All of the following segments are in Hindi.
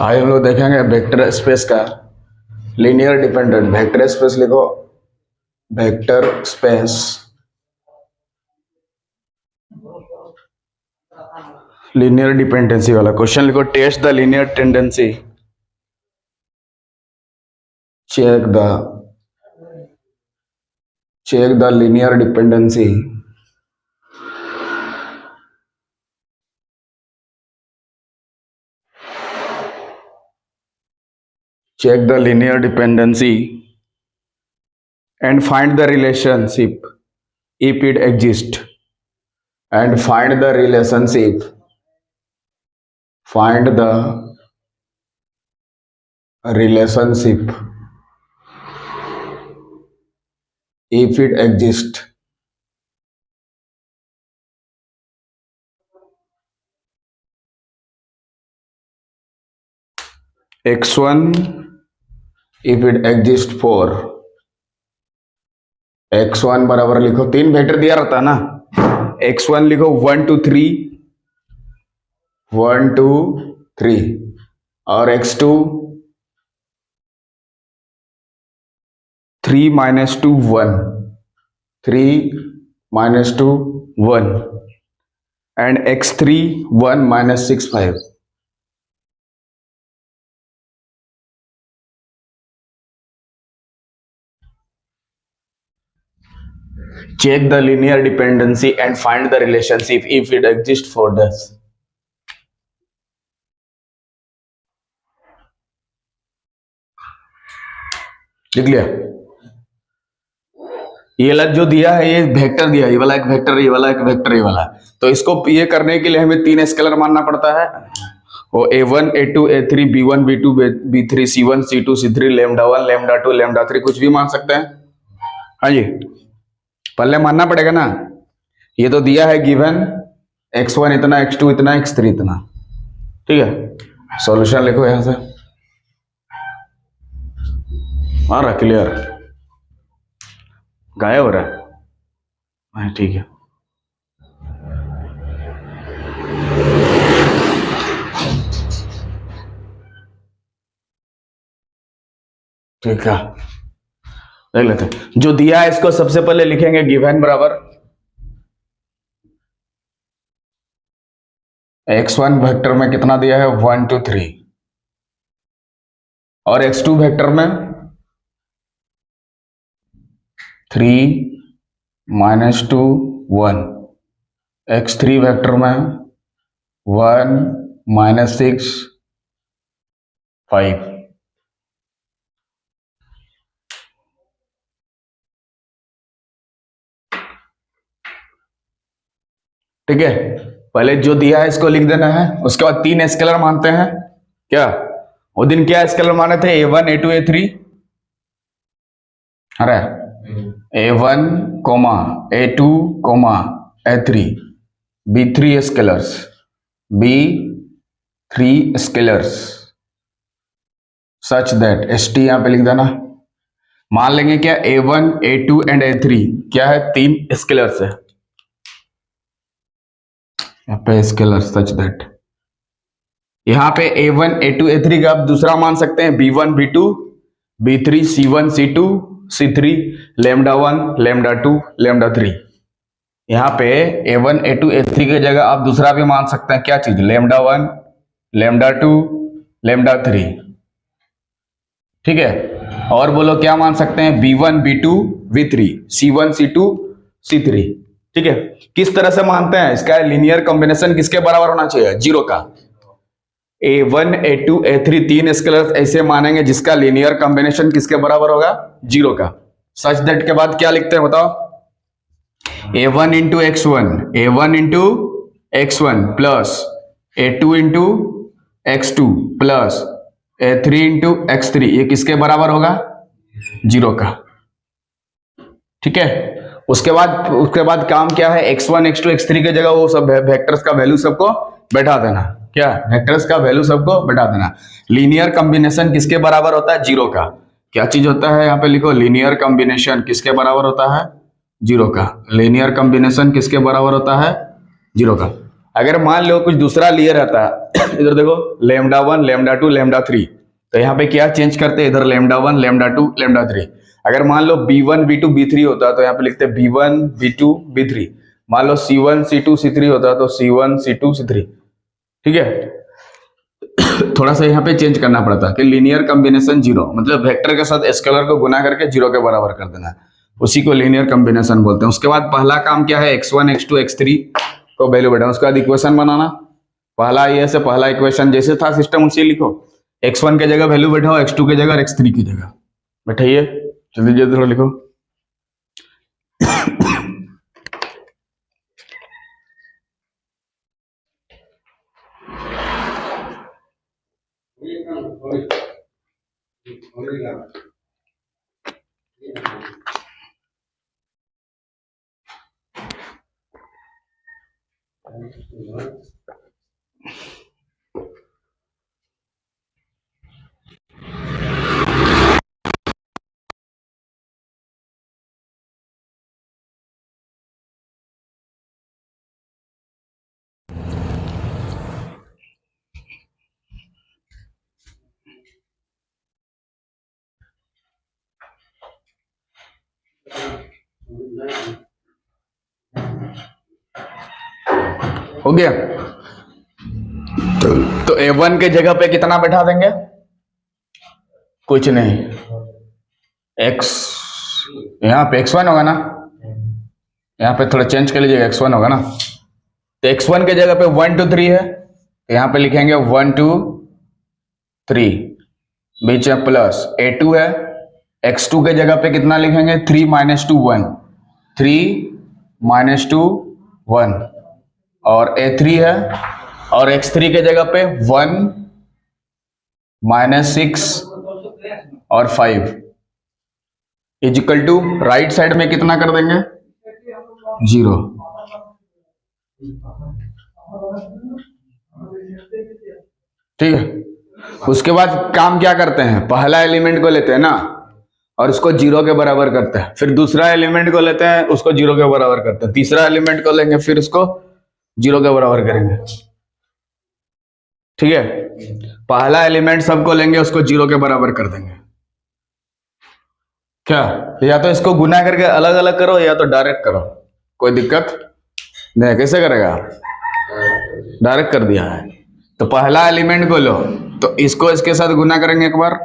आज हम लोग देखेंगे वेक्टर स्पेस का लीनियर डिपेंडेंट। वेक्टर स्पेस लिखो, वेक्टर स्पेस लीनियर डिपेंडेंसी वाला क्वेश्चन लिखो। Test the linear tendency, check the linear dependency and find the relationship if it exists, and find the relationship if it exists. x1 if it exists for x1 बराबर लिखो, तीन वेक्टर दिया रहता है ना, x1 लिखो 1 2 3 और x2 3 - 2 1 and x3 1 - 6 5. Check the linear dependency and find the relationship if it exists for this. लिख लिया? ये वाला जो दिया है, ये वेक्टर दिया है, ये वाला एक वेक्टर, ये वाला एक वेक्टर, ये वाला। तो इसको ये करने के लिए हमें तीन स्केलर मानना पड़ता है, वो a1 a2 a3 b1 b2 b3 c1 c2 c3 λ1 λ2 λ3 कुछ भी मान सकते हैं। हाँ जी, पहले मानना पड़ेगा ना। ये तो दिया है गिवन x1 इतना, x2 इतना, x3 इतना। ठीक है, सॉल्यूशन लिखो यहां से। आ रहा क्लियर? गायब हो रहा है? हाँ ठीक है। ठीक है, देख लेते हैं। जो दिया है इसको सबसे पहले लिखेंगे गिवन बराबर x1 वेक्टर में कितना दिया है 1 2 3 और x2 वेक्टर में 3 - 2 1, x3 वेक्टर में 1 - 6 5। ठीक है, पहले जो दिया है इसको लिख देना है, उसके बाद तीन स्केलर मानते हैं। क्या वो दिन क्या स्केलर माने थे? a1 a2 a3। अरे a1, a2, a3 b3 scalars, b3 scalars such that st यहां पे लिख देना। मान लेंगे क्या a1 a2 एंड a3 क्या है? तीन स्केलर्स है पे स्केलर सच दैट। यहां पे a1 a2 a3 का आप दूसरा मान सकते हैं b1 b2 b3 c1 c2 c3 λ1 λ2 λ3। यहां पे a1 a2 a3 की जगह आप दूसरा भी मान सकते हैं। क्या चीज? λ1 λ2 λ3। ठीक है, और बोलो क्या मान सकते हैं? b1 b2 b3 c1 c2 c3। ठीक है, किस तरह से मानते हैं? इसका लीनियर कॉम्बिनेशन किसके बराबर होना चाहिए? जीरो का। a1 a2 a3 तीन स्केलर्स ऐसे मानेंगे जिसका लीनियर कॉम्बिनेशन किसके बराबर होगा? जीरो का। सच दैट के बाद क्या लिखते हैं बताओ? a1 into x1 plus a2 into x2 plus a3 into x3, ये किसके बराबर होगा? जीरो का। ठीक है, उसके बाद काम क्या है? x1 x2 x3 की जगह वो सब वेक्टर्स का वैल्यू सबको बैठा देना। क्या? वेक्टर्स का वैल्यू सबको बैठा देना। लीनियर कॉम्बिनेशन किसके बराबर होता है? जीरो का। क्या चीज होता है? यहाँ पे लिखो, लीनियर कॉम्बिनेशन किसके बराबर होता है? जीरो का। लीनियर कॉम्बिनेशन किसके बराबर होता है? जीरो का। अगर मान लो कुछ दूसरा लिए रहता इधर देखो लेमडा 1 लेमडा 2 लेमडा 3, तो यहाँ पे क्या चेंज करते इधर लेमडा 1 लेमडा 2 लेमडा 3। अगर मान लो B1 B2 B3 होता तो यहाँ पे लिखते B1 B2 B3। मान लो C1 C2 C3 होता तो C1 C2 C3। ठीक है, थोड़ा सा यहाँ पे चेंज करना पड़ता कि लीनियर कॉम्बिनेशन जीरो, मतलब वेक्टर के साथ स्केलर को गुना करके जीरो के बराबर कर देना, उसी को लीनियर कॉम्बिनेशन बोलते हैं। उसके बाद पहला काम क्या है, x1 x2 x3 को वैल्यू बैठाना, उसके बाद इक्वेशन बनाना। पहला ये से पहला इक्वेशन जैसे था सिस्टम उसी लिखो, x1 के जगह वैल्यू बैठाओ, x2 की जगह, x3 की जगह बैठाइए, जल्दी जल्दी थोड़ा लिखो। हो गया, तो A1 के जगह पे कितना बैठा देंगे, कुछ नहीं, x यहाँ पे x1 होगा ना, यहाँ पे थोड़ा चेंज कर लीजिएगा, x1 होगा ना, तो x1 के जगह पे 1 2 3 है, तो यहाँ पे लिखेंगे 1 2 3, बीच में प्लस A2 है, x2 के जगह पे कितना लिखेंगे 3 - 2 1, 3 - 2 1, और A3 है, और x3 के जगह पे 1 - 6 और 5 इजिकल टू राइट साइड में कितना कर देंगे 0। ठीक है, उसके बाद काम क्या करते हैं, पहला एलिमेंट को लेते हैं ना और उसको 0 के बराबर करते हैं, फिर दूसरा एलिमेंट को लेते हैं उसको 0 के बराबर करते हैं, तीसरा एलिमेंट को लेंगे फिर उसको 0 के बराबर करेंगे। ठीक है, पहला एलिमेंट सबको लेंगे उसको 0 के बराबर कर देंगे। क्या, या तो इसको गुना करके अलग अलग करो या तो डायरेक्ट करो, कोई दिक्कत नहीं। कैसे करेगा, डायरेक्ट कर दिया है, तो पहला एलिमेंट को लो तो इसको इसके साथ गुना करेंगे एक बार,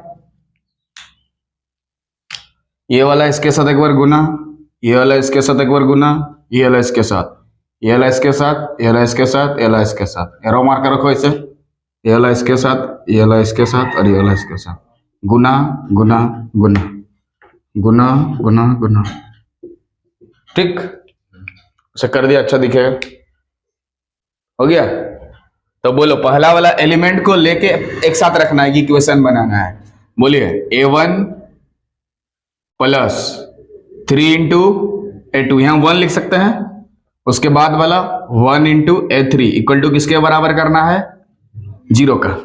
ये वाला इसके साथ एक बार गुना, ये वाला इसके साथ एक बार गुना, ये वाला इसके साथ, ये वाला इसके साथ, ये वाला इसके साथ, ये वाला इसके साथ, एरो मार कर रखो इसे, ये वाला इसके साथ, ये वाला इसके साथ और ये वाला इसके साथ, गुना गुना गुना गुना गुना गुना। ठीक, उसे कर दिया, अच्छा दिखेगा, हो गया। तो बोलो पहला वाला एलिमेंट को लेके एक साथ रखना है, इक्वेशन बनाना है, बोलिए A1 प्लस 3 × A2, यहां 1 लिख सकते हैं, उसके बाद वाला 1 × A3 इक्वल टू किसके बराबर करना है 0 का।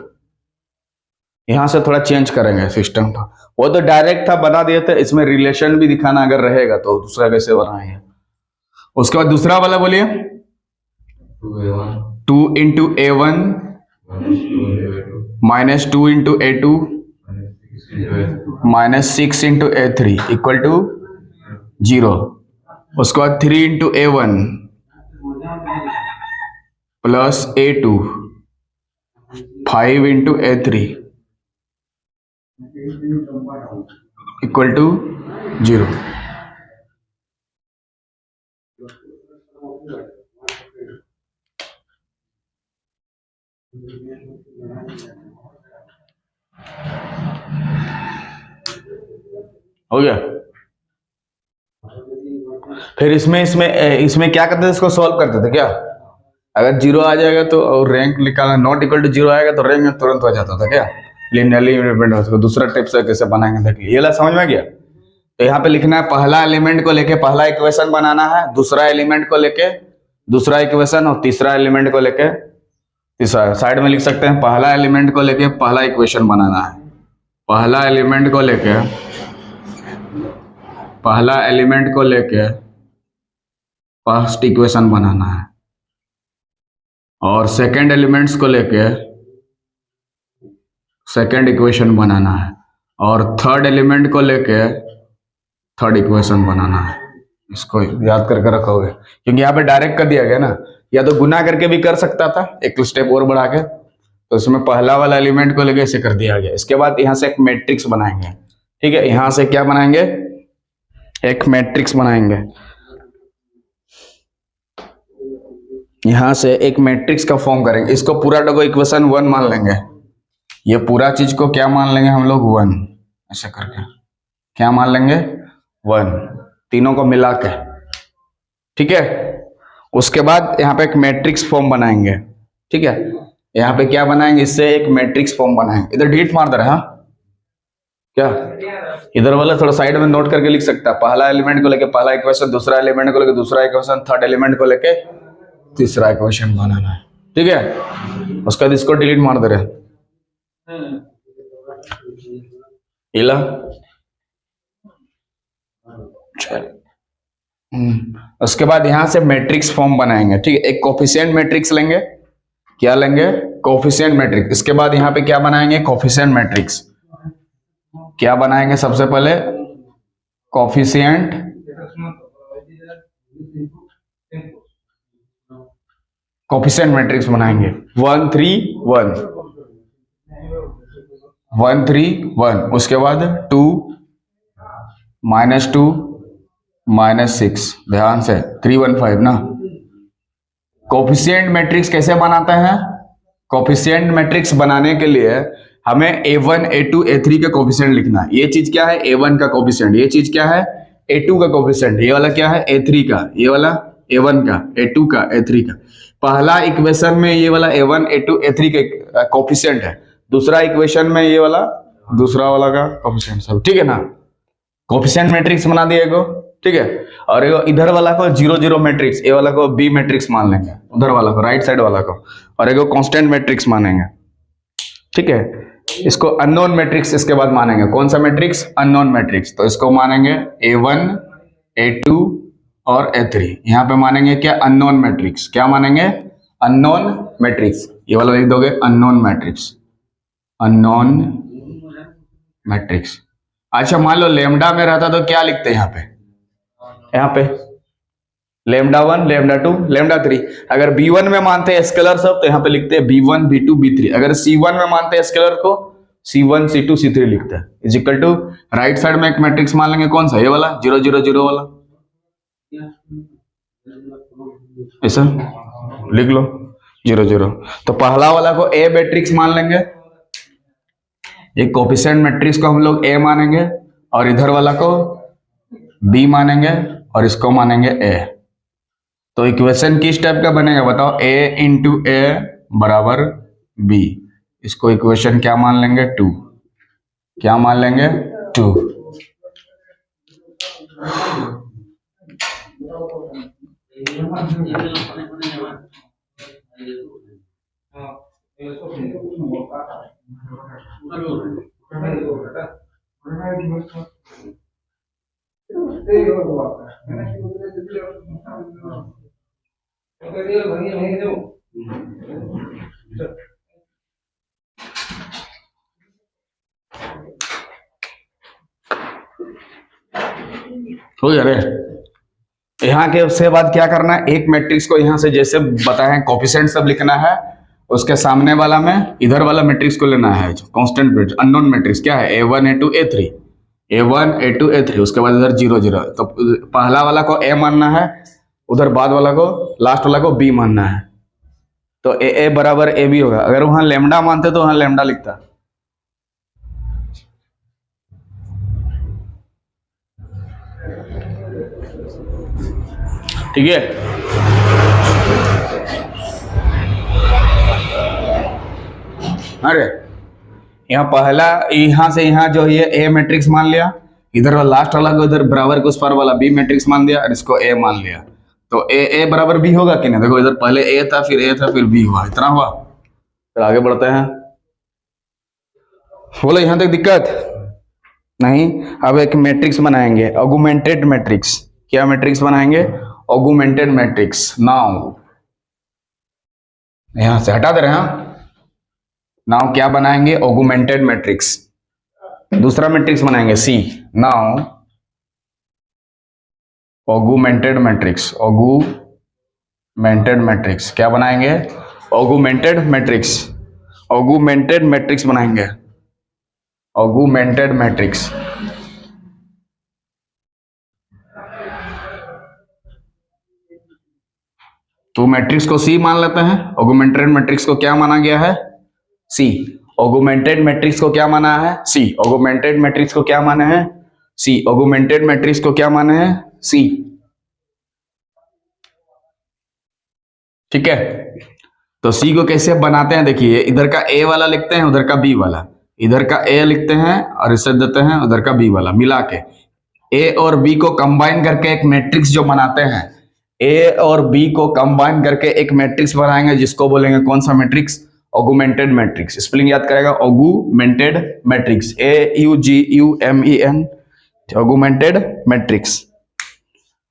यहां से थोड़ा चेंज करेंगे सिस्टम था, वो तो डायरेक्ट था बना दिए थे, इसमें रिलेशन भी दिखाना अगर रहेगा तो दूसरा कैसे बनाएंगे। उसके बाद दूसरा वाला बोलिए 2 × A1 - 2 × A2 -6 × A3 equal to 0। उसके बाद 3 × A1 plus A2 5 × A3 equal to 0। हो गया, फिर इसमें इसमें इसमें क्या करते थे, इसको सॉल्व करते थे क्या, अगर 0 आ जाएगा तो और रैंक निकालना, नॉट इक्वल टू 0 आएगा तो रैंक में तुरंत हो जाता था क्या, लिनियरली इंडिपेंडेंट। उसको दूसरा टिप से कैसे बनाएंगे देख लीजिए, ये ला समझ में गया। तो यहाँ पे लिखना है पहला एलिमेंट को लेके पहला इक्वेशन बनाना है, दूसरा एलिमेंट को लेके दूसरा इक्वेशन, और तीसरा एलिमेंट को लेके तीसरा। साइड में लिख सकते हैं पहला एलिमेंट को लेके पहला इक्वेशन बनाना है, पहला एलिमेंट को लेके फर्स्ट इक्वेशन बनाना है, और सेकंड एलिमेंट्स को लेके सेकंड इक्वेशन बनाना है, और थर्ड एलिमेंट को लेके थर्ड इक्वेशन बनाना है। इसको याद करके रखोगे, क्योंकि यहाँ पे डायरेक्ट कर दिया गया ना, या तो गुना करके भी कर सकता था एक स्टेप और बढ़ा के, तो इसमें पहला वाला एलिमेंट को लेके इसे कर दिया गया। इसके बाद यहाँ से एक मैट्रिक्स बनाएंगे, ठीक है, यहां से क्या बनाएंगे, एक मैट्रिक्स बनाएंगे, यहां से एक मैट्रिक्स का फॉर्म करेंगे। इसको पूरा डबल इक्वेशन 1 मान लेंगे, ये पूरा चीज को क्या मान लेंगे हम लोग 1, ऐसा करके क्या मान लेंगे 1, तीनों को मिला के, ठीक है। उसके बाद यहाँ पे एक मैट्रिक्स फॉर्म बनाएंगे, ठीक है, यहाँ पे क्या बनाएंगे, इससे एक मैट्रिक्स फॉर्म बनाएंगे। इधर डिलीट मार दे रहे हैं, हाँ क्या, इधर वाला थोड़ा साइड में नोट करके लिख सकता है, पहला एलिमेंट को लेके पहला इक्वेशन, दूसरा एलिमेंट को लेके दूसरा इक्वेशन, थर्ड एलिमेंट को लेके तीसरा इक्वेशन बनाना है, ठीक है। उसके बाद इसको डिलीट मार दे रहे हैं, इला उसके बाद यहां से मैट्रिक्स फॉर्म बनाएंगे, ठीक है, एक कोफिशिएंट मैट्रिक्स लेंगे, क्या लेंगे, कोफिशिएंट मैट्रिक्स। इसके बाद यहाँ पे क्या बनाएंगे, कोफिशिएंट मैट्रिक्स, क्या बनाएंगे सबसे पहले, कोफिशिएंट कोफिशिएंट मैट्रिक्स बनाएंगे, 1 3 1 1 3 1, उसके बाद 2 -2 -6, ध्यान से 3 1 5 ना। कोफिशिएंट मैट्रिक्स कैसे बनाते हैं, कोफिशिएंट मैट्रिक्स बनाने के लिए हमें A1 A2 A3 का कोफिशिएंट लिखना है। ये चीज क्या है, A1 का कोफिशिएंट, ये चीज क्या है, A2 का कोफिशिएंट, ये वाला क्या है, A3 का, ये वाला A1 का, A2 का, A3 का। पहला इक्वेशन में ये वाला A1 A2 A3 का कोफिशिएंट है, दूसरा इक्वेशन में ये वाला दूसरा वाला का कोफिशिएंट, सब ठीक है ना। कोफिशिएंट मैट्रिक्स बना दिएगा, ठीक है। और इधर वाला को 0 0 मैट्रिक्स, ये वाला को बी मैट्रिक्स मान लेंगे, उधर वाला को राइट साइड वाला को, और एक कांस्टेंट मैट्रिक्स मानेंगे, ठीक है। इसको अननोन मैट्रिक्स इसके बाद मानेंगे, कौन सा मैट्रिक्स, अननोन मैट्रिक्स, तो इसको मानेंगे A1 A2 और A3। यहाँ पे मानेंगे क्या, अननोन मैट्रिक्स, क्या मानेंगे, अननोन मैट्रिक्स, ये वाला लिख दोगे अननोन मैट्रिक्स, अननोन मैट्रिक्स। अच्छा मान लो लेमडा में रहता तो क्या लिखते हैं यहाँ पे लेमडा 1 लेमडा 2 लेमडा 3। अगर B1 में मानते हैं स्केलर सब तो यहाँ पे लिखते हैं B1 B2 B3। अगर C1 में मानते हैं स्केलर को C1 C2 C3 लिखते हैं, is equal to right side में एक मैट्रिक्स मान लेंगे, कौन सा, ये वाला 0 0 0 वाला, ऐसा लिख लो 0 0। तो पहला वाला को A मैट्रिक्स मान लेंगे, एक कोफिशिएंट मैट्रिक्स को हम लोग A मानेंगे, और इधर वाला को B मानेंगे, और इसको मानेंगे A। तो इक्वेशन किस टाइप का बनेगा बताओ, A इंटू A बराबर B। इसको इक्वेशन क्या मान लेंगे, 2, क्या मान लेंगे 2। हो गया रे। यहाँ के उसके बाद क्या करना है, एक मैट्रिक्स को यहाँ से जैसे बताए कोफिशिएंट सब लिखना है, उसके सामने वाला में इधर वाला मैट्रिक्स को लेना है कांस्टेंट मैट्रिक्स, अननोन मैट्रिक्स क्या है, A1 A2 A3, A1 A2 A3, उसके बाद इधर 0 0। तो पहला वाला को A मानना है, उधर बाद वाला को लास्ट वाला को B मानना है, तो A बराबर AB होगा। अगर वहां लेमडा मानते तो वहां लेमडा लिखता, ठीक है। अरे यहाँ पहला, यहाँ से यहाँ जो ये A मैट्रिक्स मान लिया, इधर लास्ट वाला को इधर बराबर को उस पर वाला B मैट्रिक्स मान दिया, और इसको A मान लिया, तो A बराबर B होगा कि नहीं, देखो इधर पहले A था फिर A था फिर B हुआ, इतना हुआ। फिर आगे बढ़ते हैं, बोलो यहाँ तक दिक्कत नहीं। अब एक मैट्रिक्स बनाएंगे, ऑगुमेंटेड मैट्रिक्स। क्या मैट्रिक्स बनाएंगे, ऑगुमेंटेड मैट्रिक्स। नाउ यहां से हटा दे रहे हैं। नाउ क्या बनाएंगे, ऑगुमेंटेड मैट्रिक्स, दूसरा मैट्रिक्स बनाएंगे C. Now augmented matrix, augmented matrix क्या बनाएंगे, ऑगुमेंटेड मैट्रिक्स, ऑगुमेंटेड मैट्रिक्स बनाएंगे, ऑगुमेंटेड मैट्रिक्स। तो मैट्रिक्स को सी मान लेते हैं, ऑगुमेंटेड मैट्रिक्स को क्या माना गया है, सी। ऑगुमेंटेड मैट्रिक्स को क्या माना है, सी। ऑगुमेंटेड मैट्रिक्स को क्या माना है, सी। ऑगुमेंटेड मैट्रिक्स को क्या माना है, सी। ठीक है, तो सी को कैसे बनाते हैं, देखिए इधर का ए वाला लिखते हैं, उधर का बी वाला, इधर का ए लिखते हैं और इसे देते हैं उधर का बी वाला, मिला के ए और बी को कंबाइन करके एक मैट्रिक्स जो बनाते हैं, ए और बी को कंबाइन करके एक मैट्रिक्स बनाएंगे जिसको बोलेंगे कौन सा मैट्रिक्स, ऑगुमेंटेड मैट्रिक्स। स्पेलिंग याद करेगा, augmented matrix, AUGUMEN, augmented matrix.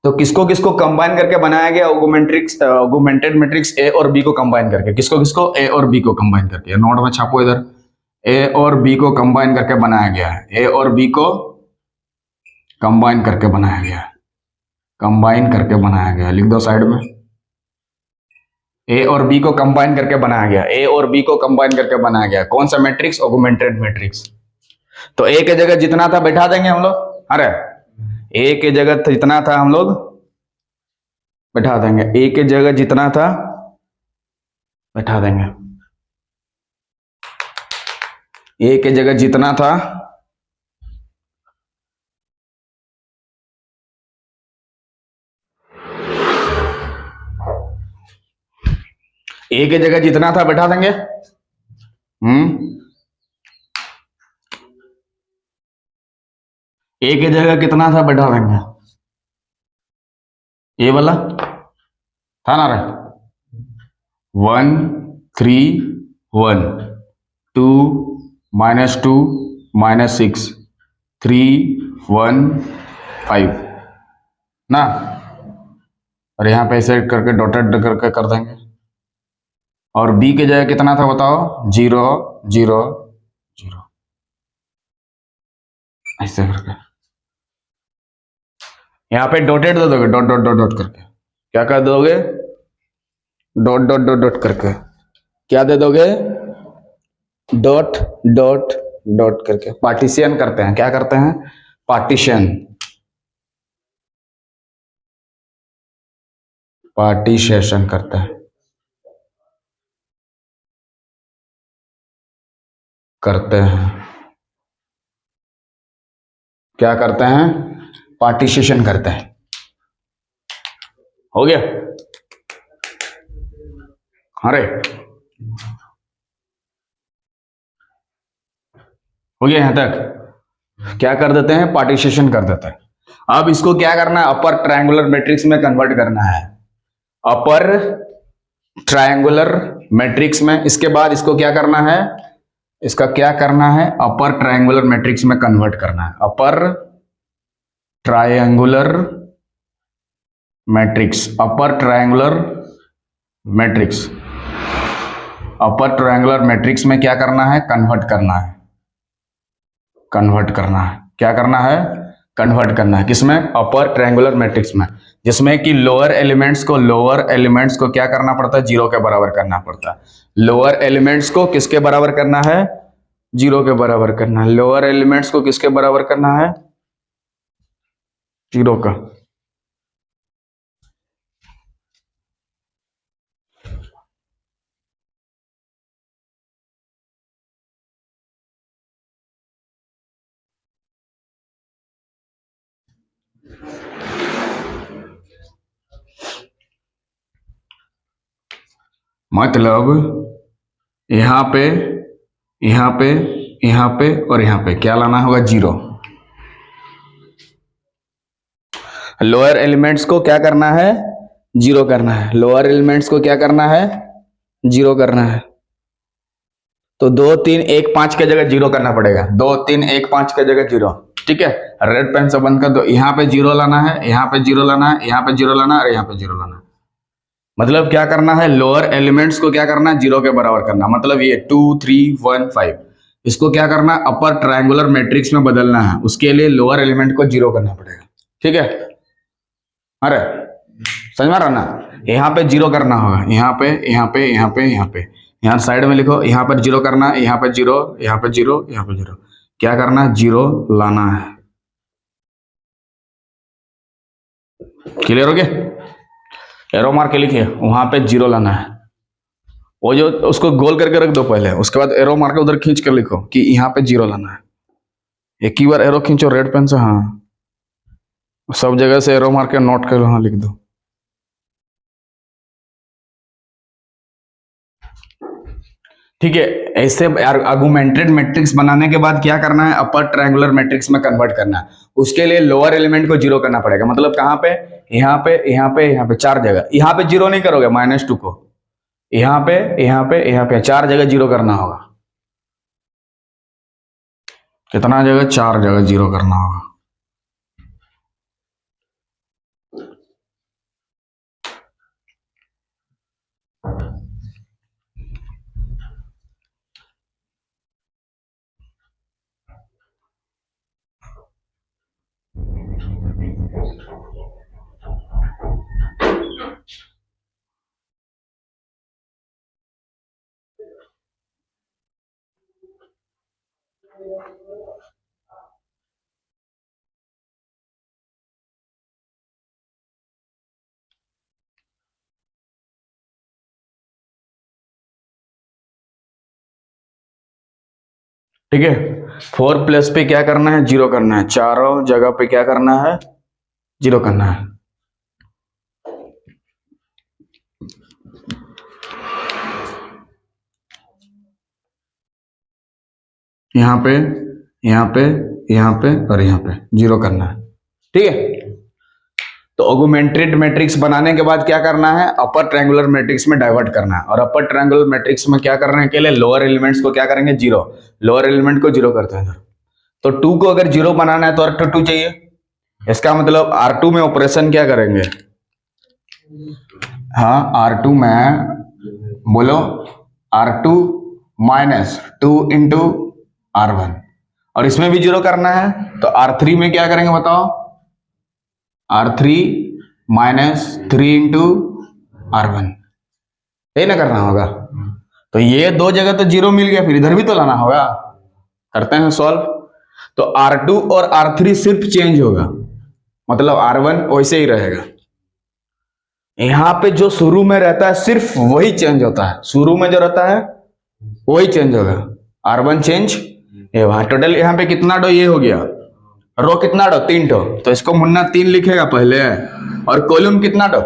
तो किसको किसको कंबाइन करके बनाया गया, ऑगुमेंटेड मैट्रिक्स ए और बी को कंबाइन करके, किसको किसको, ए और बी को कंबाइन करके, नोट में छापो इधर, ए और बी को कंबाइन करके बनाया गया है, ए और बी को कंबाइन करके बनाया गया, कंबाइन करके बनाया गया, लिख दो साइड में, ए और बी को कंबाइन करके बनाया गया, ए और बी को कंबाइन करके बनाया गया, कौन सा मैट्रिक्स, ऑगुमेंटेड मैट्रिक्स। तो ए के जगह जितना था बैठा देंगे हम लोग, अरे ए के जगह जितना था हम लोग बैठा देंगे, ए के जगह जितना था बैठा देंगे, ए के जगह जितना था ए के जगह जितना था बैठा देंगे। ए के जगह कितना था बैठा देंगे, ए वाला था ना रे, 1 3 1 2 -2 -6 3 1 5 ना, और यहां पे ऐसे करके डॉटेड करके कर देंगे। और बी के जगह कितना था बताओ, 0 0 0, ऐसे करके यहाँ पे डॉटेड दे दोगे, डॉट डॉट डॉट डॉट करके, क्या कर दोगे, डॉट डॉट डॉट डॉट करके, क्या दे दोगे, डॉट डॉट डॉट करके, पार्टीशन करते हैं, क्या करते हैं, पार्टीशन, पार्टीशन करते हैं, क्या करते हैं, पार्टीशन करते हैं। हो गया, अरे हो गया यहां तक, क्या कर देते हैं, पार्टीशन कर देते हैं। अब इसको क्या करना है, अपर ट्रायंगुलर मैट्रिक्स में कन्वर्ट करना है, अपर ट्रायंगुलर मैट्रिक्स में। इसके बाद इसको क्या करना है, इसका क्या करना है, अपर ट्रायंगुलर मैट्रिक्स में कन्वर्ट करना है, upper triangular matrix, upper triangular matrix, upper triangular matrix में क्या करना है, कन्वर्ट करना है, कन्वर्ट करना है, क्या करना है, कन्वर्ट करना है, किसमें, अपर ट्रायंगुलर मैट्रिक्स में, जिसमें कि लोअर एलिमेंट्स को क्या करना पड़ता है, 0 के बराबर करना पड़ता है। लोअर एलिमेंट्स को किसके बराबर करना है, 0 के बराबर करना है, लोअर एलिमेंट्स को किसके बराबर करना है, 0 का। मतलब यहां पे यहां पे यहां पे और यहां पे क्या लाना होगा, 0। लोअर एलिमेंट्स को क्या करना है, 0 करना है, लोअर एलिमेंट्स को क्या करना है, 0 करना है। तो 2 3 1 5 के जगह 0 करना पड़ेगा, 2 3 1 5 के जगह 0, ठीक है। रेड पेन से बंद कर दो, यहाँ पे 0 लाना है, यहाँ पे 0 लाना है, यहाँ पे 0 लाना है और यहाँ पे 0 लाना है। मतलब क्या करना है, लोअर एलिमेंट्स को क्या करना है, 0 के बराबर करना। मतलब ये 2 3 1 5 इसको क्या करना है, अपर ट्रायंगुलर मैट्रिक्स में बदलना है। उसके लिए लोअर एलिमेंट को 0 करना पड़ेगा। ठीक है, अरे समझ में आ रहा ना। यहाँ पे 0 करना होगा, यहाँ पे यहाँ पे यहाँ पे यहाँ पे, यहाँ साइड में लिखो, यहाँ पर 0 करना है, यहाँ पे 0, यहाँ पे 0, यहाँ पे 0। क्या करना है, 0 लाना है। क्लियर हो गया। एरो मार के लिखिए, वहां पे 0 लाना है। वो जो उसको गोल करके रख दो पहले, उसके बाद एरो मार के उधर खींच कर लिखो कि यहाँ पे 0 लाना है। एक ही बार एरो खींचो रेड पेन से, हाँ सब जगह से एरो मार के नोट कर, हाँ लिख दो। ठीक है, ऐसे आर्गुमेंटेड मैट्रिक्स बनाने के बाद क्या करना है, अपर ट्रायंगुलर मैट्रिक्स में कन्वर्ट करना है। उसके लिए लोअर एलिमेंट को 0 करना पड़ेगा। मतलब कहाँ पे, यहाँ पे यहाँ पे यहाँ पे 4 जगह। यहाँ पे 0 नहीं करोगे, -2 को यहाँ पे यहाँ पे यहाँ पे 4 जगह 0 करना होगा। कितना जगह, 4 जगह 0 करना होगा। ठीक है, 4 प्लस पे क्या करना है, 0 करना है। चारों जगह पे क्या करना है, 0 करना है। यहाँ पे यहाँ पे यहाँ पे और यहाँ पे 0 करना है। ठीक है, तो ऑगुमेंटेड मैट्रिक्स बनाने के बाद क्या करना है, अपर ट्रायंगुलर मैट्रिक्स में डाइवर्ट करना है। और अपर ट्रायंगुलर मैट्रिक्स में क्या करने के लिए, लोअर एलिमेंट्स को क्या करेंगे, 0। लोअर एलिमेंट को 0 करते हैं। तो 2 को अगर 0 बनाना है तो R2 चाहिए। इसका मतलब R2 में ऑपरेशन क्या करेंगे, हाँ R2 में बोलो, R2 -2 इंटू R1। और इसमें भी 0 करना है, तो R3 में क्या करेंगे बताओ, R3 -3 इंटू R1, यही ना करना होगा। तो ये 2 जगह तो 0 मिल गया, फिर इधर भी तो लाना होगा। करते हैं सॉल्व। तो R2 और R3 सिर्फ चेंज होगा, मतलब R1 वैसे ही रहेगा। यहां पे जो शुरू में रहता है सिर्फ वही चेंज होता है, शुरू में जो रहता है वही चेंज होगा। R1 चेंज, ये वहां टोटल यहाँ पे कितना डो, ये हो गया रो कितना डो, 3 टो। तो इसको मुन्ना 3 लिखेगा पहले, और कॉलम कितना डो,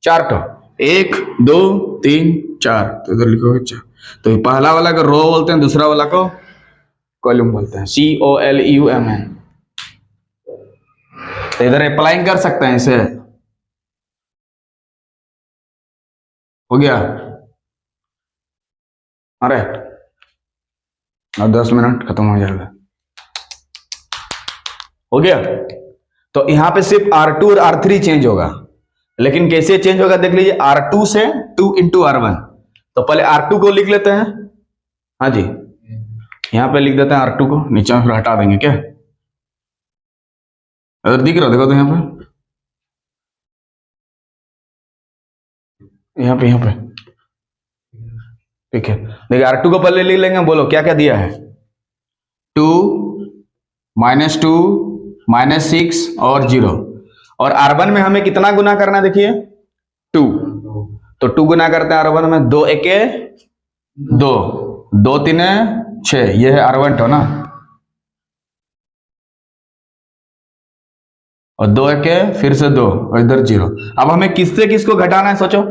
4 टो। 1 2 3 4, तो इधर लिखोगे 4। तो पहला वाला को रो बोलते हैं, दूसरा वाला को कॉलम बोलते हैं, COLUMN। तो इधर अप्लाई कर सकते हैं इसे। हो गया, अरे और 10 मिनट खत्म हो जाएगा। हो गया। तो यहां पे सिर्फ R2 और R3 चेंज होगा, लेकिन कैसे चेंज होगा देख लीजिए। R2 से 2 इंटू R1। तो पहले R2 को लिख लेते हैं, हाँ जी यहां पे लिख देते हैं R2 को, नीचे में फिर हटा देंगे क्या, अगर दिख रहा देखो तो यहाँ पे ठीक है। देखिए R2 को पहले लिख लेंगे, बोलो क्या क्या दिया है, 2 -2 -6 और 0। और R1 में हमें कितना गुना करना है, देखिए 2। तो 2 गुना करते हैं R1 में, 2 एके 2, 2 3 6, ये है R1 तो ना, और 2 एके फिर से 2 और इधर 0। अब हमें किससे किसको घटाना है सोचो,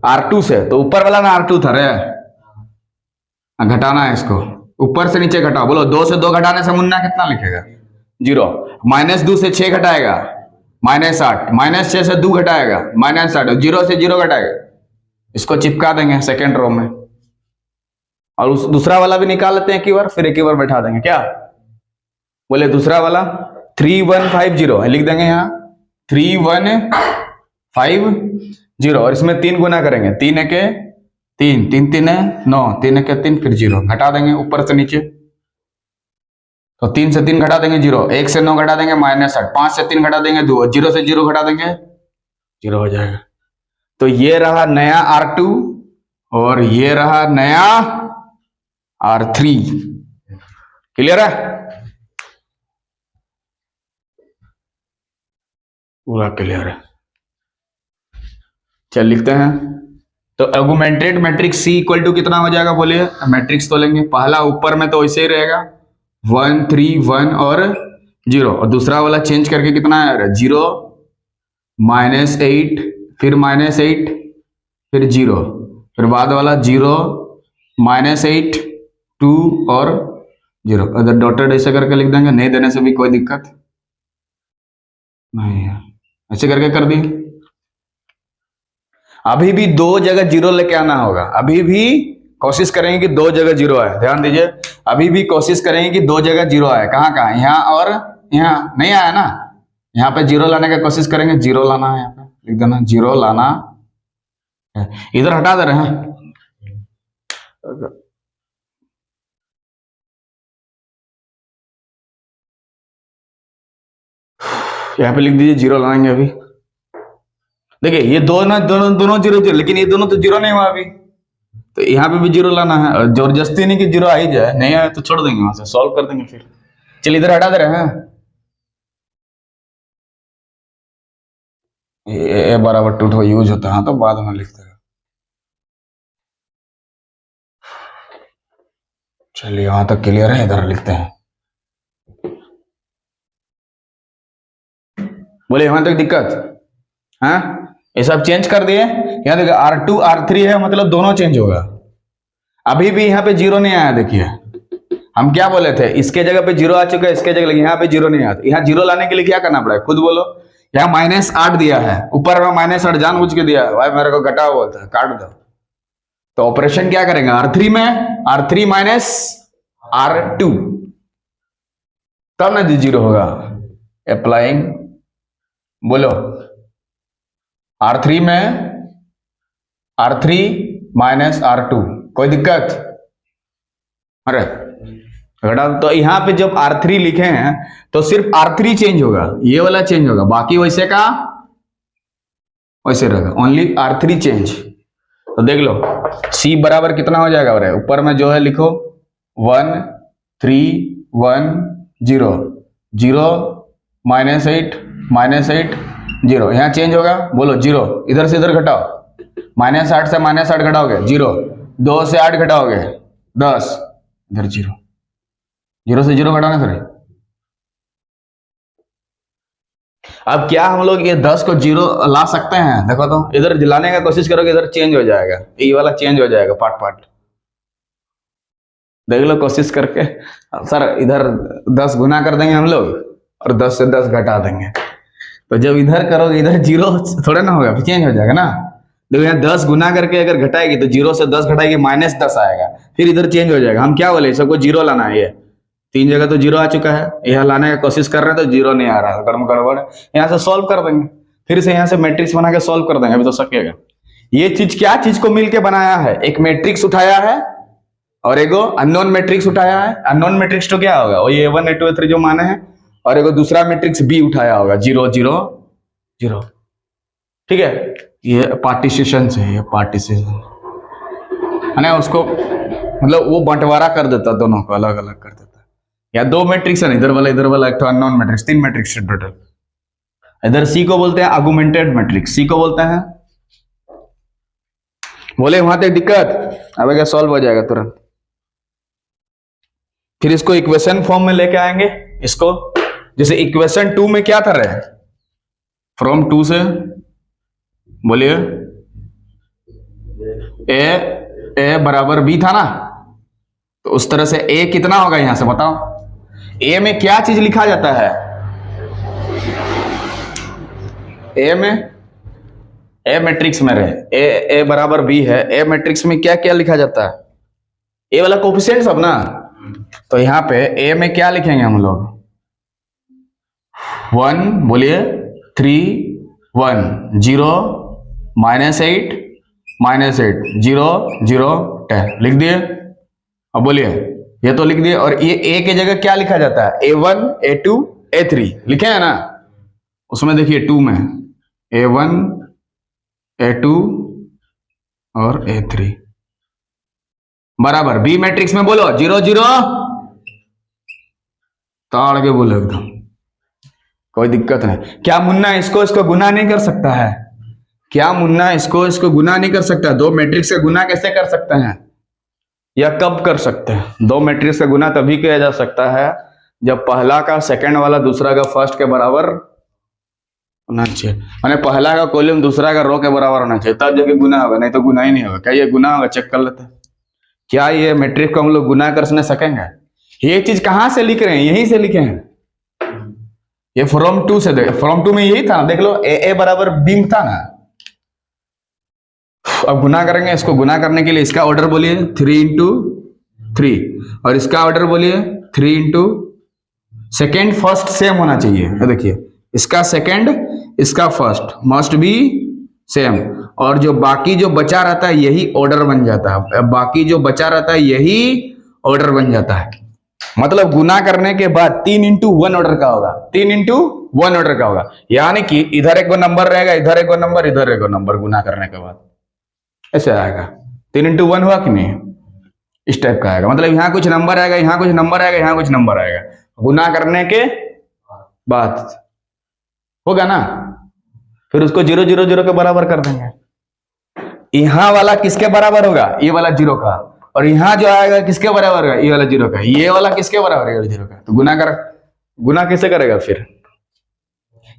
R2 से। तो ऊपर वाला ना R2 था रे, घटाना है इसको, ऊपर से नीचे घटाओ। बोलो 2 से 2 घटाने से मुन्ना कितना लिखेगा, 0। -2 से 6 घटाएगा, -8। -6 से 2 घटाएगा, -8। 0 से 0 घटाएगा, इसको चिपका देंगे सेकेंड रो में। और उस दूसरा वाला भी निकाल लेते हैं एक ही बार, फिर एक ही बार बैठा देंगे क्या, बोले दूसरा वाला 3150 लिख देंगे यहाँ, 3150 जीरो, और इसमें 3 गुना करेंगे, 3 एके 3, 3 3 है 9, 3 एके 3, फिर जीरो, घटा देंगे ऊपर से नीचे, तो 3 से 3 घटा देंगे जीरो, 1 से 9 घटा देंगे -8, 5 से 3 घटा देंगे 2, 0 से 0 घटा देंगे जीरो हो जाएगा। तो ये रहा नया R2 और ये रहा नया R3। क्लियर है? पूरा क्लियर है। चल लिखते हैं। तो augmented matrix C equal to कितना हो जाएगा बोलिए? मैट्रिक्स तो लेंगे, पहला ऊपर में तो वैसे ही रहेगा 1 3 1 और 0, और दूसरा वाला चेंज करके कितना है 0 -8 फिर -8 फिर 0, फिर बाद वाला 0 -8 2 और 0। अगर डॉटेड ऐसे करके लिख देंगे, नहीं देने से भी कोई दिक्कत नहीं है, ऐसे करके कर दिए। अभी भी 2 जगह 0 लेके आना होगा, अभी भी कोशिश करेंगे कि 2 जगह 0 आए, ध्यान दीजिए, अभी भी कोशिश करेंगे कि 2 जगह 0 आए। कहाँ कहाँ? यहाँ और यहाँ नहीं आया ना, यहाँ पे 0 लाने की कोशिश करेंगे, 0 लाना है, यहाँ पे लिख देना 0 लाना है, इधर हटा दे रहे हैं। यहाँ पे लिख दीजिए 0 लाएंगे अभी। देखिए ये दोनों 0 0, लेकिन ये दोनों तो 0 नहीं हुआ अभी, तो यहाँ पे भी 0 लाना है, और जबरदस्ती नहीं कि 0 आ ही जाए, नहीं आए तो छोड़ देंगे, वहां से सॉल्व कर देंगे फिर। चलिए इधर हटा दे रहे हैं, ए बराबर 2 यूज होता है तो बाद में लिखते हैं। चलिए वहां तक क्लियर है, इधर लिखते हैं। बोले वहां तक दिक्कत? हाँ, ये सब चेंज कर दिए। यहाँ देखिए R2 R3 है, मतलब दोनों चेंज होगा। अभी भी यहाँ पे 0 नहीं आया, देखिए हम क्या बोले थे, इसके जगह पे 0 आ चुका है, इसके जगह, यहाँ पे 0 नहीं आया। यहाँ 0 लाने के लिए क्या करना पड़ेगा, खुद बोलो। यहाँ -8 दिया है, ऊपर में -8 जानबूझ के दिया है, भाई मेरे को घटाओ बोलता है, काट दो। तो ऑपरेशन क्या करेंगे, R3 में R3 -R2, तब ना 0 होगा। अप्लाइंग, बोलो R3 में R3 -R2, कोई दिक्कत? अरे घटा, तो यहाँ पे जब R3 लिखे हैं तो सिर्फ R3 चेंज होगा, ये वाला चेंज होगा, बाकी वैसे का वैसे रहेगा, ओनली R3 चेंज। तो देख लो C बराबर कितना हो जाएगा, अरे ऊपर में जो है लिखो 1 3 1 0 0 -8 -8 0, यहाँ चेंज होगा, बोलो 0, इधर से इधर घटाओ, -8 से -8 घटाओगे 0, 2 से 8 घटाओगे 10, इधर 0, 0 से 0 घटाना सर। अब क्या हम लोग ये 10 को 0 ला सकते हैं? देखो तो इधर लाने का कोशिश करोगे, इधर चेंज हो जाएगा, ये वाला चेंज हो जाएगा पार्ट पार्ट, देख लो कोशिश करके। सर इधर 10 गुना कर देंगे हम लोग और 10 से 10 घटा देंगे, तो जब इधर करोगे इधर 0 थोड़ा ना होगा, चेंज हो जाएगा ना। देखो यहाँ 10 गुना करके अगर घटाएगी तो 0 से 10 घटाएगी -10 आएगा, फिर इधर चेंज हो जाएगा। हम क्या बोले, सबको 0 लाना है, ये 3 जगह तो 0 आ चुका है, यहाँ लाने का कोशिश कर रहे हैं तो 0 नहीं आ रहा है, गड़बड़। यहाँ से सॉल्व कर देंगे, फिर से यहाँ से मैट्रिक्स बना के सॉल्व कर देंगे, अभी तो सकेगा। ये चीज क्या चीज को मिलके बनाया है, एक मैट्रिक्स उठाया है और एगो अननोन मैट्रिक्स उठाया है। अननोन मैट्रिक्स तो क्या होगा, वही A1 A2 A3 जो माने हैं, और एगो दूसरा मैट्रिक्स B उठाया होगा 0 0 0, ठीक है। ये पार्टीशन से, ये पार्टीशन है ना, उसको मतलब वो बंटवारा कर देता, दोनों को अलग अलग कर देता। या 2 मैट्रिक्स है, इधर वाला एक तो अननोन मैट्रिक्स, 3 मैट्रिक्स टोटल। इधर C को बोलते हैं आर्गुमेंटेड मैट्रिक्स, C को बोलते हैं। बोले वहां तक दिक्कत? अब क्या सॉल्व हो जाएगा तुरंत। फिर इसको इक्वेशन फॉर्म में लेके आएंगे इसको, जैसे इक्वेशन 2 में क्या था रहे, फ्रॉम 2 से बोलिए ए बराबर B था ना, तो उस तरह से A कितना होगा, यहां से बताओ। A में क्या चीज लिखा जाता है, A में A मैट्रिक्स में रहे A बराबर B है, A मैट्रिक्स में क्या क्या लिखा जाता है, A वाला कोफिशिएंट सब ना। तो यहाँ पे A में क्या लिखेंगे हम लोग, 1 बोलिए 3 1 0 -8 -8 0 0 10 लिख दिए। अब बोलिए, ये तो लिख दिए। और ये ए की जगह क्या लिखा जाता है? A1 A2 A3 लिखे हैं ना, उसमें देखिए 2 में A1 A2 और A3 बराबर बी मैट्रिक्स में बोलो 0 0 ताड़ के बोलो एकदम, कोई दिक्कत नहीं। क्या मुन्ना इसको गुना नहीं कर सकता है? क्या मुन्ना इसको गुना नहीं कर सकता? दो मैट्रिक्स का गुना कैसे कर सकते हैं या कब कर सकते हैं? दो मैट्रिक्स का गुना तभी किया जा सकता है जब पहला का सेकंड वाला दूसरा का फर्स्ट के बराबर होना चाहिए, माने पहला का कॉलम दूसरा का रो के बराबर होना चाहिए, तब जाके गुना होगा, नहीं तो गुना ही नहीं होगा। क्या ये गुना होगा? चेक कर लेते हैं। क्या ये मैट्रिक्स को हम लोग गुना कर सकेंगे? ये चीज कहां से लिख रहे हैं? यहीं से लिखे हैं। ये फ्रॉम टू से फ्रॉम टू में यही था ना, देख लो ए बराबर बी था ना। अब गुना करेंगे, इसको गुना करने के लिए इसका ऑर्डर बोलिए 3 इंटू 3 और इसका ऑर्डर बोलिए 3 इंटू सेकेंड फर्स्ट सेम होना चाहिए। देखिए इसका सेकेंड इसका फर्स्ट मस्ट बी सेम, और जो बाकी जो बचा रहता है यही ऑर्डर बन जाता है। बाकी जो बचा रहता है यही ऑर्डर बन जाता है। मतलब गुना करने के बाद 3 इंटू 1 ऑर्डर का होगा, 3 इंटू 1 ऑर्डर का होगा, यानी कि इधर एक नंबर रहेगा, इधर एक नंबर, इधर एक नंबर, गुना करने के बाद ऐसे आएगा। 3 इंटू 1 हुआ कि नहीं? इस टाइप का आएगा। मतलब यहाँ कुछ नंबर आएगा, यहाँ कुछ नंबर आएगा, यहाँ कुछ नंबर आएगा, गुना करने के बाद होगा ना। फिर उसको 0 0 0 के बराबर कर देंगे। यहां वाला किसके बराबर होगा? ये वाला 0 का, और यहां जो आएगा किसके बराबर होगा? ये वाला 0 का। ये वाला किसके बराबर है? 0 का। तो गुना कैसे करेगा? फिर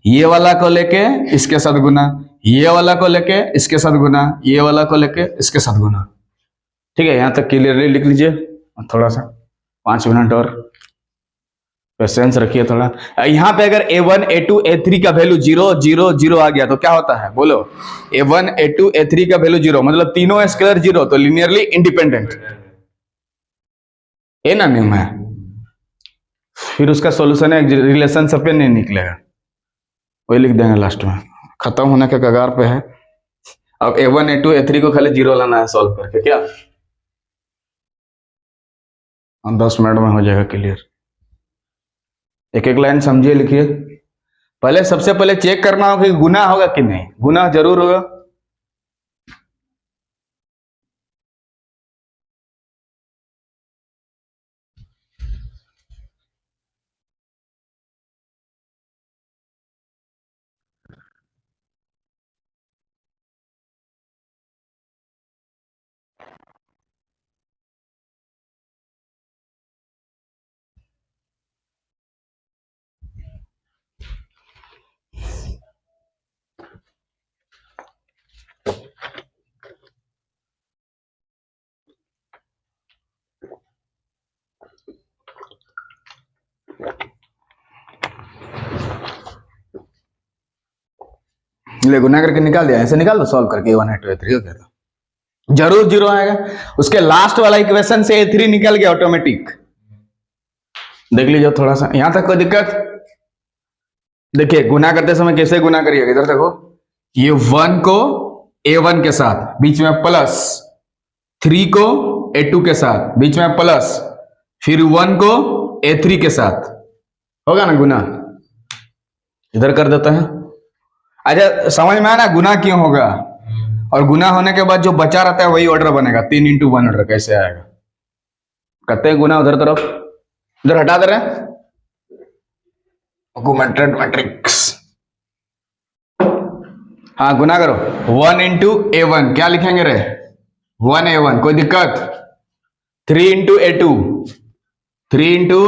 ये वाला को लेके इसके साथ गुना, ये वाला को लेके इसके साथ गुना, ये वाला को लेके इसके साथ गुना। ठीक है, यहां तक क्लियरली लिख लीजिए। थोड़ा सा 5 मिनट और पेशेंस रखिए थोड़ा। यहां पे अगर A1 A2 A3 का वैल्यू 0 0 0 आ गया तो क्या होता है? बोलो, A1 A2 A3 का वैल्यू 0 मतलब तीनों स्केलर 0, तो लीनियरली इंडिपेंडेंट, ये ना नियम है। फिर उसका सॉल्यूशन है रिलेशन सब पे नहीं निकलेगा, वही लिख देंगे लास्ट में। खत्म होने के कगार पे है। अब A1 A2 A3 को खाली 0 लाना है सॉल्व करके। क्या 10 मिनट में हो जाएगा क्लियर। एक एक लाइन समझिए, लिखिए। पहले सबसे पहले चेक करना होगा कि गुना होगा कि नहीं। गुना जरूर होगा। ले गुना करके निकाल दिया, ऐसे निकाल दो सॉल्व करके। A1 A2 A3 हो गया, तो जरूर 0 आएगा। उसके लास्ट वाला इक्वेशन से A3 निकल गया ऑटोमेटिक। देख लीजिए थोड़ा सा, यहां तक कोई दिक्कत? देखिए गुना करते समय कैसे गुना करिएगा, इधर देखो, ये 1 को A1 के साथ बीच में प्लस, 3 को A2 के साथ बीच में प्लस, फिर 1 को A3 के साथ, होगा ना गुना। इधर कर देता है। अच्छा समझ में आया ना गुना क्यों होगा? और गुना होने के बाद जो बचा रहता है वही ऑर्डर बनेगा। 3 इंटू 1 ऑर्डर कैसे आएगा? करते हैं गुना उधर तरफ, इधर हटा दे रहे हैं ऑगमेंटेड मैट्रिक्स। हाँ गुना करो। 1 इंटू A1 क्या लिखेंगे रे? 1 A1, कोई दिक्कत? 3 इंटू A2, 3 इंटू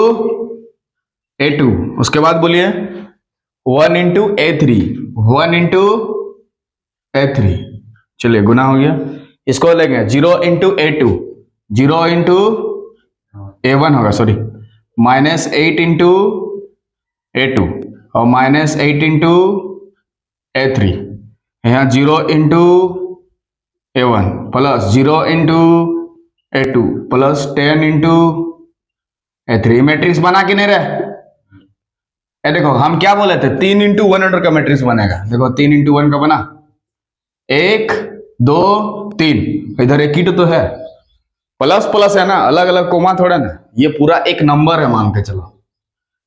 A2, उसके बाद बोलिए 1 इंटू A3, 1 इंटू A3। चलिए गुना हो गया। इसको लेंगे 0 इंटू A2, 0 इंटू A1 होगा, सॉरी, -8 इंटू A2 और -8 इंटू A3। यहाँ 0 into A1 plus 0 into A2 plus 10 into A3। Matrix बना कि नहीं रहे? देखो हम क्या बोले थे, 3 इंटू 1 ऑर्डर का मैट्रिक्स बनेगा। देखो 3 इंटू 1 का बना, 1 2 3, इधर एक ही तो है, प्लस प्लस है ना, अलग अलग कोमा थोड़ा ना, ये पूरा एक नंबर है मान के चलो।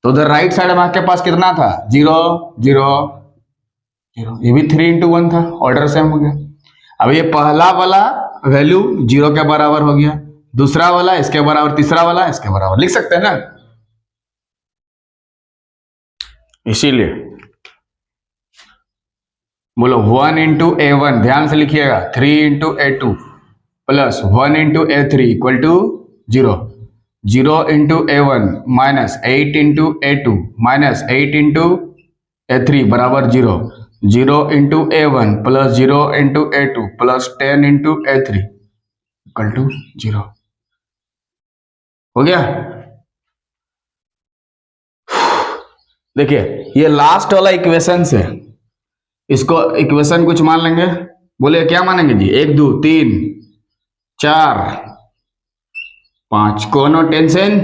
तो उधर राइट साइड में आपके पास कितना था, 0 0 0, ये भी 3 into 1 था, ऑर्डर सेम हो गया। अब ये पहला वाला वैल्यू 0 के बराबर हो गया, दूसरा वाला इसके बराबर, तीसरा वाला इसके बराबर, लिख सकते हैं ना। इसीलिए बोलो 1 into A1, ध्यान से लिखिएगा, 3 into A2 plus 1 into A3 equal to 0, 0 into A1 minus 8 into A2 minus 8 into A3 बराबर 0, 0 into A1 plus 0 into A2 plus 10 into A3 equal to 0। हो गया। देखिए ये लास्ट वाला इक्वेशन से इसको इक्वेशन कुछ मान लेंगे, बोले क्या मानेंगे जी, 1 2 3 4 5, कोनो टेंशन,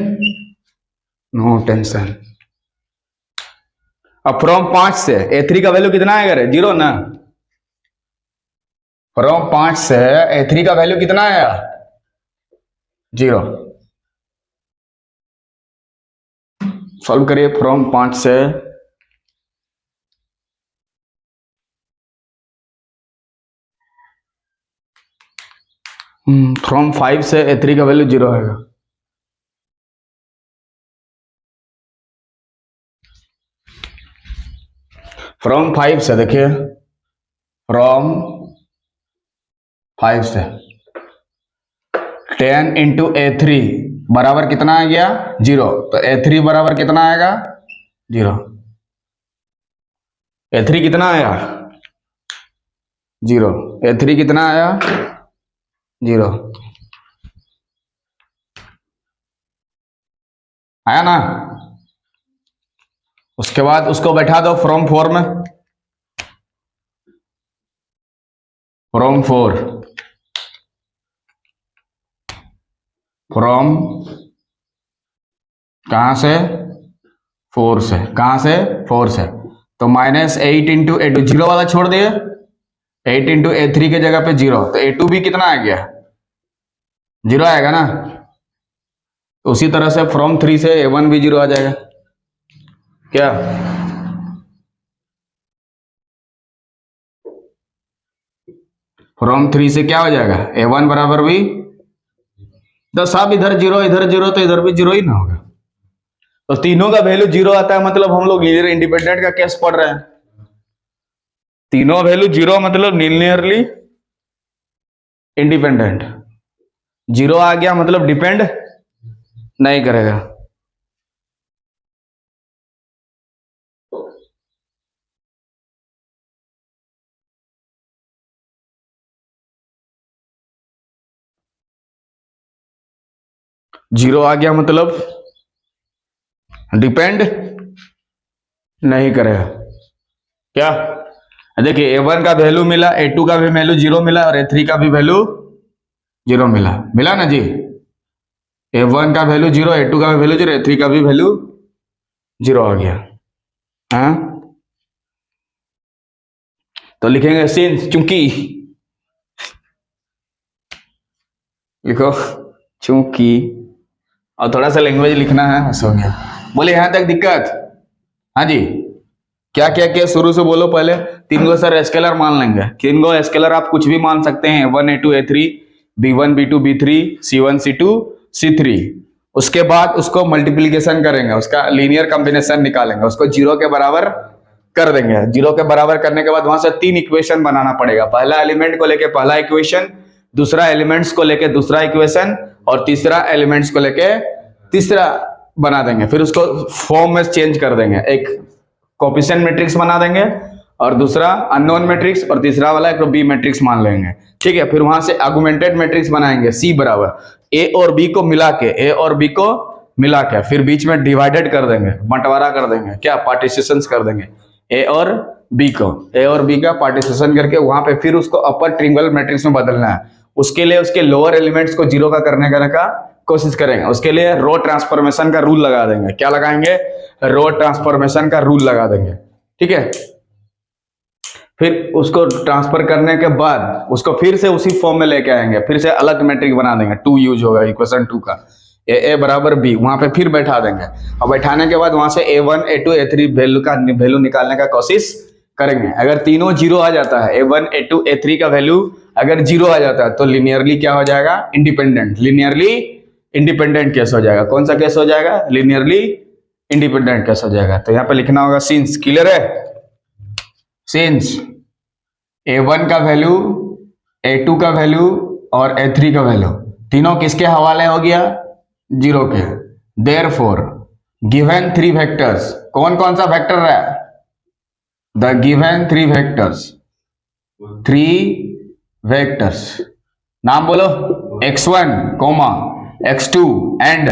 नो टेंशन। अब फ्रॉम 5 से A3 का वैल्यू कितना आएगा रे, 0 ना। फ्रॉम 5 से A3 का वैल्यू कितना आया, 0। सॉल्व करिए फ्रॉम 5 से फ्रॉम 5 से A3 का वैल्यू 0 आएगा। फ्रॉम 5 से देखिए, फ्रॉम 5 से 10 into A3 बराबर कितना आ गया, 0। तो A3 बराबर कितना आएगा, 0। A3 कितना आया, 0। A3 कितना आया, 0 आया ना। उसके बाद उसको बैठा दो फ्रॉम 4 में, फ्रॉम 4, फ्रॉम कहां से, 4 से, कहां से, 4 से, तो माइनस 8 into A2, 0 वाला छोड़ दिए, 8 into A3 के जगह पे 0, तो A2 भी कितना आ गया, 0 आएगा ना। तो उसी तरह से फ्रॉम 3 से A1 भी 0 आ जाएगा क्या। फ्रॉम 3 से क्या हो जाएगा, A1 बराबर भी, तो सब इधर 0 इधर 0, तो इधर भी 0 ही ना होगा। तो तीनों का वैल्यू 0 आता है, मतलब हम लोग लीनियर इंडिपेंडेंट का केस पढ़ रहे हैं। तीनों वैल्यू 0 मतलब लीनियरली इंडिपेंडेंट, 0 आ गया मतलब डिपेंड नहीं करेगा। जीरो आ गया मतलब डिपेंड नहीं करेगा क्या। देखिए A1 का वैल्यू मिला, A2 का भी वैल्यू 0 मिला और A3 का भी वैल्यू 0 मिला, मिला ना जी। A1 का वैल्यू 0, A2 का भी वैल्यू 0, A3 का भी वैल्यू 0 आ गया। हाँ तो लिखेंगे सिंस, चूंकि, लिखो चूंकि, और थोड़ा सा लैंग्वेज लिखना है, बस हो गया। बोले यहां तक दिक्कत, हाँ जी। क्या क्या क्या शुरू से बोलो पहले। 3 गो सर स्केलर मान लेंगे, 3 गो स्केलर आप कुछ भी मान सकते हैं, A1 A2 A3, B1 B2 B3, C1 C2 C3। उसके बाद उसको मल्टीप्लीकेशन करेंगे, उसका लीनियर कॉम्बिनेशन निकालेंगे, उसको 0 के बराबर कर देंगे। 0 के बराबर करने के बाद वहां से 3 इक्वेशन बनाना पड़ेगा, पहला एलिमेंट को लेके पहला इक्वेशन, दूसरा एलिमेंट्स को लेके दूसरा इक्वेशन, और तीसरा एलिमेंट्स को लेके तीसरा बना देंगे। फिर उसको फॉर्म में चेंज कर देंगे, एक कोफिशिएंट मैट्रिक्स बना देंगे और दूसरा अननोन मैट्रिक्स, और तीसरा वाला एक बी मैट्रिक्स मान लेंगे, ठीक है। फिर वहां से आर्गुमेंटेड मैट्रिक्स बनाएंगे, सी बराबर ए और बी को मिला के, ए और बी को मिला के, फिर बीच में डिवाइडेड कर देंगे, बंटवारा कर देंगे, क्या पार्टीशंस कर देंगे ए और बी को, ए और बी का पार्टीशन करके वहां पे फिर उसको अपर ट्रिंगल मैट्रिक्स में बदलना है। उसके लिए उसके लोअर एलिमेंट्स को 0 का करने का कोशिश करेंगे। उसके लिए रो ट्रांसफॉर्मेशन का रूल लगा देंगे, क्या लगाएंगे, रो ट्रांसफॉर्मेशन का रूल लगा देंगे, ठीक है। फिर उसको ट्रांसफर करने के बाद उसको फिर से उसी फॉर्म में लेके आएंगे, फिर से अलग मैट्रिक बना देंगे, 2 यूज होगा इक्वेशन 2 का, ए बराबर बी, वहां पे फिर बैठा देंगे और बैठाने के बाद वहां से A1 A2 A3 वैल्यू निकालने का कोशिश करेंगे। अगर तीनों जीरो आ जाता है, A1 A2 A3 का वैल्यू अगर जीरो आ जाता है तो लिनियरली क्या हो जाएगा, इंडिपेंडेंट, लिनियरली इंडिपेंडेंट केस हो जाएगा। कौन सा केस हो जाएगा, लिनियरली इंडिपेंडेंट केस हो जाएगा। तो यहाँ पे लिखना होगा सिंस, क्लियर है, सिंस A1 का वैल्यू, A2 का वैल्यू और A3 का वैल्यू तीनों किसके हवाले हो गया, जीरो के। देयरफॉर गिवन 3 वेक्टर्स, कौन कौन सा वेक्टर है, द गिवन 3 वेक्टर्स, 3 वेक्टर्स, नाम बोलो, x1, x2 and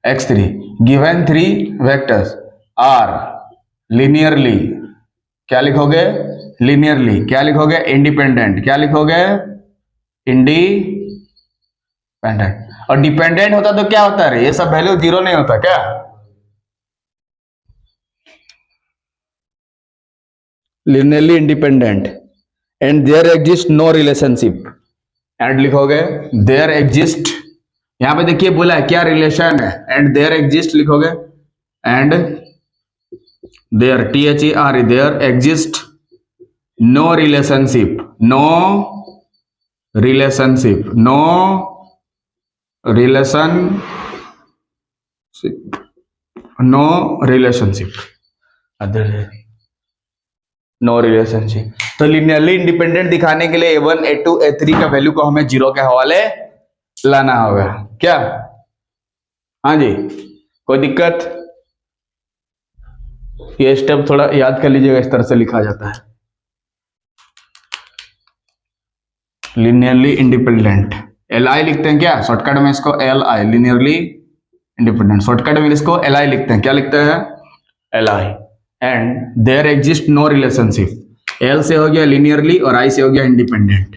x3, given 3 vectors are linearly, क्या लिखोगे, लिनियरली, क्या लिखोगे, इंडिपेंडेंट, क्या लिखोगे, इंडिपेंडेंट। और डिपेंडेंट होता तो क्या होता है, ये सब वैल्यू जीरो नहीं होता क्या, linearly independent and there exist no relationship, and लिखोगे देयर एग्जिस्ट, यहां पे देखिए बोला है क्या रिलेशन है, एंड देयर एग्जिस्ट लिखोगे, and there THERE there exist no relationship, no relationship, no relationship, no relationship, no relationship. तो लिनियरली इंडिपेंडेंट दिखाने के लिए A1 A2 A3 का वैल्यू को हमें जीरो के हवाले लाना होगा, क्या, हाँ जी, कोई दिक्कत, ये स्टेप थोड़ा याद कर लीजिएगा, इस तरह से लिखा जाता है, लिनियरली इंडिपेंडेंट, LI लिखते हैं क्या, शॉर्टकट में इसको LI, लिनियरली इंडिपेंडेंट, शॉर्टकट में इसको LI लिखते हैं, क्या लिखते हैं, LI, and there exist no relationship, L से हो गया लिनियरली और I से हो गया इंडिपेंडेंट।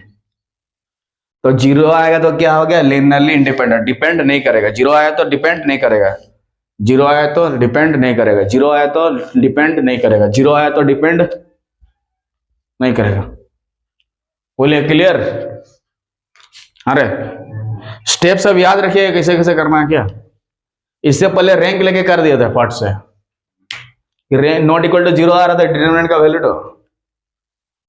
तो जीरो आएगा तो क्या हो गया, लिनियरली इंडिपेंडेंट, डिपेंड नहीं करेगा, जीरो आया तो डिपेंड नहीं करेगा, जीरो आया तो डिपेंड नहीं करेगा, जीरो आया तो डिपेंड नहीं करेगा, जीरो आया तो डिपेंड नहीं करेगा, बोलिए क्लियर। अरे स्टेप सब याद रखिएगा कैसे कैसे करना है, क्या इससे पहले रैंक लेके कर दिया था फट से, नॉट इक्वल टू जीरो आ रहा था डिटरमिनेंट का वैल्यू, तो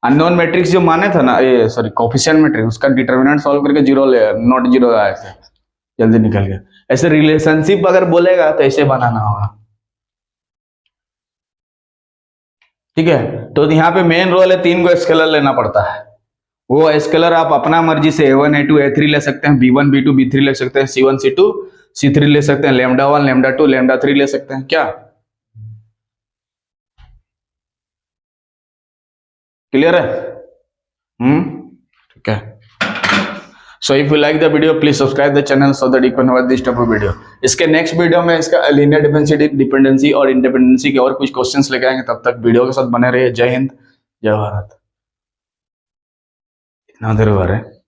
अननोन मैट्रिक्स जो माने था ना, ये सॉरी कोफिशिएंट मैट्रिक्स, उसका डिटरमिनेंट सॉल्व करके जीरो ले, नॉट जीरो आया था, जल्दी निकल गया। ऐसे रिलेशनशिप अगर बोलेगा तो ऐसे बनाना होगा, ठीक है। तो यहाँ पे मेन रोल है 3 को स्केलर लेना पड़ता है, वो स्केलर आप अपना मर्जी से A1 A2 A3 ले सकते हैं, B1 B2 B3 ले सकते हैं, C1 C2 C3 ले सकते हैं, λ1 λ2 λ3 ले सकते हैं, क्या क्लियर है, ठीक है। So if you like the video, please subscribe the channel so that you can watch this type of video. इसके नेक्स्ट वीडियो में इसका लीनियर डिपेंडेंसी और इंडिपेंडेंसी के और कुछ क्वेश्चंस लेके आएंगे, तब तक वीडियो के साथ बने रहिए। जय हिंद, जय भारत। इतना देर हो रहा है।